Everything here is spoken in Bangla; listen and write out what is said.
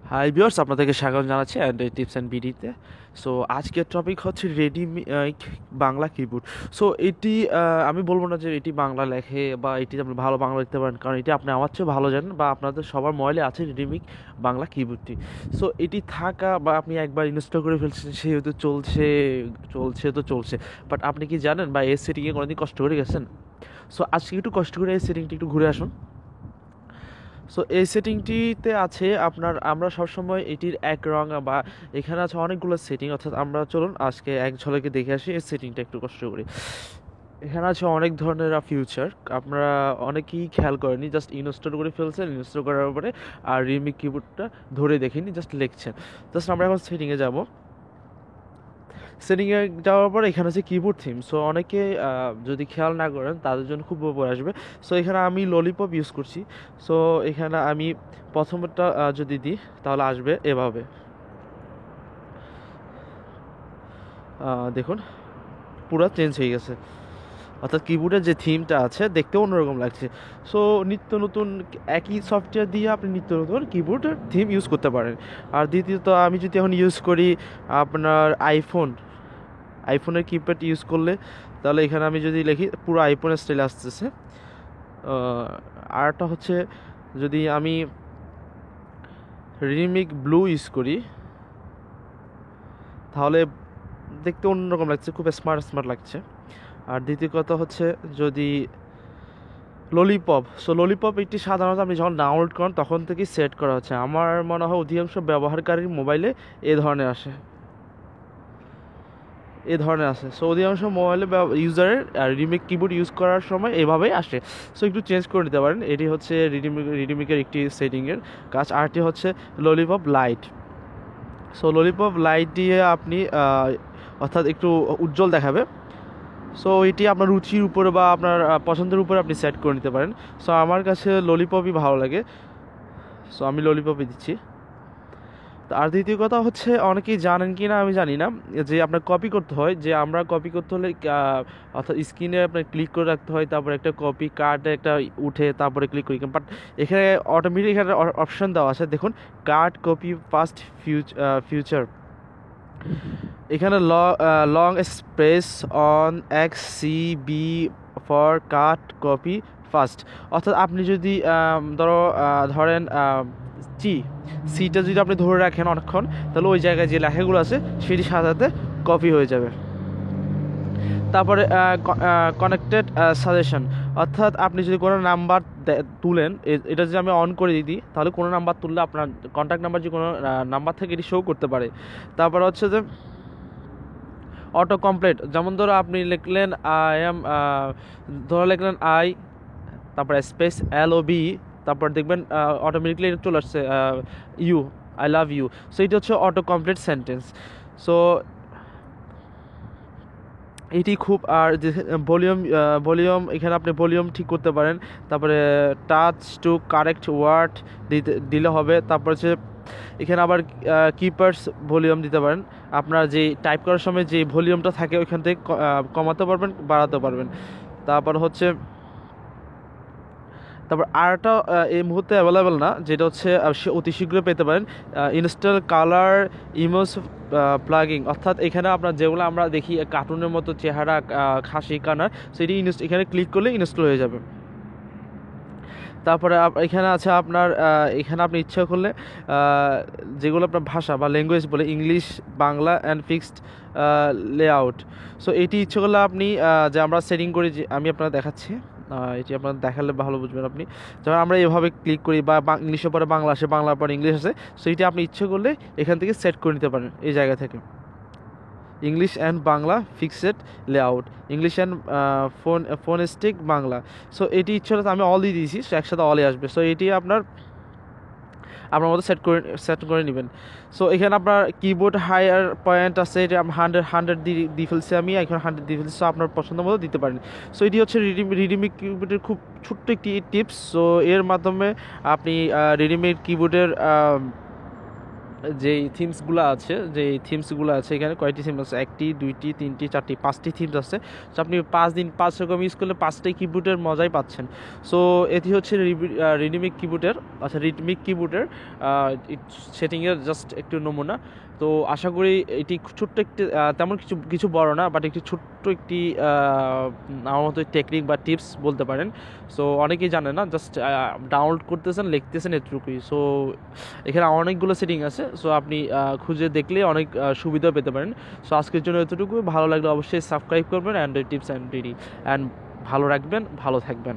হাই ভিউয়ার্স, আপনাদেরকে স্বাগত জানাচ্ছি অ্যান্ড টিপস অ্যান্ড বিডিতে। সো আজকের টপিক হচ্ছে বাংলা কিবোর্ড। সো এটি আমি বলবো না যে এটি বাংলা লেখে বা এটি আপনি ভালো বাংলা লিখতে পারেন, কারণ এটি আপনি আমার চেয়ে ভালো জানেন বা আপনাদের সবার মোবাইলে আছে রেডিমিক বাংলা কিবোর্ডটি। সো এটি থাকা বা আপনি একবার ইনস্টল করে ফেলছেন, সেহেতু চলছে চলছে তো চলছে। বাট আপনি কি জানেন বা এই সেটিংয়ে কোনোদিন কষ্ট করে গেছেন? সো আজকে একটু কষ্ট করে এই সেটিংটি একটু ঘুরে আসুন। সো এই সেটিংটিতে আছে আপনার, আমরা সবসময় এটির এক রং বা এখানে আছে অনেকগুলো সেটিং, অর্থাৎ আমরা চলুন আজকে এক ঝলকে দেখে আসি এই সেটিংটা একটু কষ্ট করি। এখানে আছে অনেক ধরনের ফিউচার, আপনারা অনেকেই খেয়াল করেনি, জাস্ট ইনস্টল করে ফেলছেন, ইনস্টল করার পরে আর রিমিক কিবোর্ডটা ধরে দেখেনি, জাস্ট লিখছেন। জাস্ট আমরা এখন সেটিংয়ে যাব। সেটিংয়ে যাওয়ার পর এখানে আছে কিবোর্ড থিম। সো অনেকে যদি খেয়াল না করেন তাদের জন্য খুব উপকার আসবে। সো এখানে আমি ললিপপ ইউজ করছি। সো এখানে আমি প্রথমটা যদি দিই তাহলে আসবে এভাবে। দেখুন পুরো চেঞ্জ হয়ে গেছে, অর্থাৎ কিবোর্ডের যে থিমটা আছে দেখতে অন্যরকম লাগছে। সো নিত্য নতুন একই সফটওয়্যার দিয়ে আপনি নিত্য নতুন কিবোর্ডের থিম ইউজ করতে পারেন। আর দ্বিতীয়ত আমি যদি এখন ইউজ করি আপনার আইফোনের কিপ্যাড ইউজ করলে, তাহলে এখানে আমি যদি লিখি পুরো আইফোনের স্টাইল আসতেছে। আরটা হচ্ছে যদি আমি রিমিক ব্লু ইউজ করি তাহলে দেখতে অন্যরকম লাগছে, খুব স্মার্ট স্মার্ট লাগছে। আর দ্বিতীয় কথা হচ্ছে যদি ললিপপ এটি সাধারণত আপনি যখন ডাউনলোড করেন তখন থেকেই সেট করা হচ্ছে। আমার মনে হয় অধিকাংশ ব্যবহারকারীর মোবাইলে এ ধরনের আসে। সো অধিকাংশ মোবাইলে ইউজারের রিমিক কিবোর্ড ইউজ করার সময় এভাবেই আসে। সো একটু চেঞ্জ করে নিতে পারেন। এটি হচ্ছে রিডিমিকের একটি সেটিংয়ের কাজ। আরটি হচ্ছে lollipop light. So lollipop light দিয়ে আপনি অর্থাৎ একটু উজ্জ্বল দেখাবে। সো এটি আপনার রুচির উপরে বা আপনার পছন্দের উপরে আপনি সেট করে নিতে পারেন। সো আমার কাছে ললিপপই ভালো লাগে, সো আমি ললিপপই দিচ্ছি। আর দ্বিতীয় কথা হচ্ছে, অনেকেই জানেন কি না আমি জানি না, যে আপনার কপি করতে হয়, যে আমরা কপি করতে হলে অর্থাৎ স্ক্রিনে আপনার ক্লিক করে রাখতে হয়, তারপর একটা কপি কার্ড একটা উঠে তারপরে ক্লিক করি। বাট এখানে অটোমেটিক এখানে অপশন দেওয়া আছে, দেখুন কার্ড কপি ফাস্ট ফিউচার। এখানে long space on X C B for cut copy first. অর্থাৎ আপনি যদি ধরেন জি সিটা যদি আপনি ধরে রাখেন অনেকক্ষণ, তাহলে ওই জায়গায় যে লেখাগুলো আছে সেটি সাজাতে কপি হয়ে যাবে। তারপরে কানেক্টেড সাজেশন, অর্থাৎ আপনি যদি কোনো নাম্বার তুলেন, এটা যদি আমি অন করে দিই তাহলে কোনো নাম্বার তুললে আপনার কন্ট্যাক্ট নাম্বার যে কোনো নাম্বার থেকে এটি শো করতে পারে। তারপর হচ্ছে যে অটো কমপ্লিট, যেমন ধরো আপনি লিখলেন আই এম, ধরো লিখলেন আই, তারপর স্পেস LOV, তারপর দেখবেন অটোমেটিকলি চলে আসছে you, I love you. So এটা হচ্ছে অটো কমপ্লিট সেন্টেন্স। সো এটি খুব, আর যে ভলিউম এখানে আপনি ভলিউম ঠিক করতে পারেন। তারপরে টাচ টু কারেক্ট ওয়ার্ড দিলে হবে। তারপর হচ্ছে এখানে আবার কিপার্স ভলিউম দিতে পারেন, আপনার যে টাইপ করার সময় যে ভলিউমটা থাকে ওইখান থেকে কমাতে পারবেন, বাড়াতে পারবেন। তারপর হচ্ছে তারপর আরটা এই মুহূর্তে অ্যাভেলেবেল না, যেটা হচ্ছে অতি শীঘ্রই পেতে পারেন, ইনস্টল কালার ইমোজ প্লাগিং। অর্থাৎ এখানে আপনার যেগুলো আমরা দেখি কার্টুনের মতো চেহারা, খাসি কানার, সেটি এখানে ক্লিক করলে ইনস্টল হয়ে যাবে। তারপরে এখানে আছে আপনার, এখানে আপনি ইচ্ছা করলে যেগুলো আপনার ভাষা বা ল্যাঙ্গুয়েজ বলে, English, Bangla and fixed layout. So এটি ইচ্ছে করলে আপনি যে আমরা সেটিং করি, যে আমি আপনারা দেখাচ্ছি, এটি আপনার দেখালে ভালো বুঝবেন আপনি। যখন আমরা এভাবে ক্লিক করি বা ইংলিশের পরে বাংলা আসে, বাংলার পরে ইংলিশ আসে, সো এটি আপনি ইচ্ছে করলে এখান থেকে সেট করে নিতে পারেন এই জায়গা থেকে। English and Bangla fixed layout, English and phonetic Bangla. So এটি ইচ্ছে হলে আমি অল দিয়ে দিয়েছি, সো একসাথে অলে আসবে। সো এটি আপনার মতো সেট করে নেবেন। সো এখানে আপনার কিবোর্ড হায়ার পয়েন্ট আছে, এটা 100 দিয়ে ফেলছি, আমি এখন 100 দিয়ে ফেলছি। সো আপনার পছন্দ মতো দিতে পারেন। সো এটি হচ্ছে রেডিমেড কিবোর্ডের খুব ছোট্ট একটি টিপস। সো এর মাধ্যমে আপনি রেডিমেড কিবোর্ডের যেই থিমসগুলো আছে, এখানে কয়টি থিম আছে, 1টি 2টি 3টি 4টি 5টি থিমস আছে। সো আপনি 5 দিন 5 রকম ইউজ করলে 5টাই কিবোর্ডের মজাই পাচ্ছেন। সো এটি হচ্ছে রিডিমিক কিবোর্ডের, আচ্ছা রিডমিক কিবোর্ডের সেটিংয়ের জাস্ট একটু নমুনা। তো আশা করি এটি ছোট্ট একটি, তেমন কিছু বড় না, বাট একটি ছোট্ট একটি আমার মতো টেকনিক বা টিপস বলতে পারেন। সো অনেকেই জানে না, জাস্ট ডাউনলোড করতেছেন, লিখতেছেন, এটুকুই। সো এখানে অনেকগুলো সেটিং আছে, সো আপনি খুঁজে দেখলে অনেক সুবিধা পেতে পারেন। সো আজকের জন্য এতটুকু। ভালো লাগলে অবশ্যই সাবস্ক্রাইব করবেন, অ্যান্ড্রয়েড টিপস অ্যান্ড ভালো রাখবেন, ভালো থাকবেন।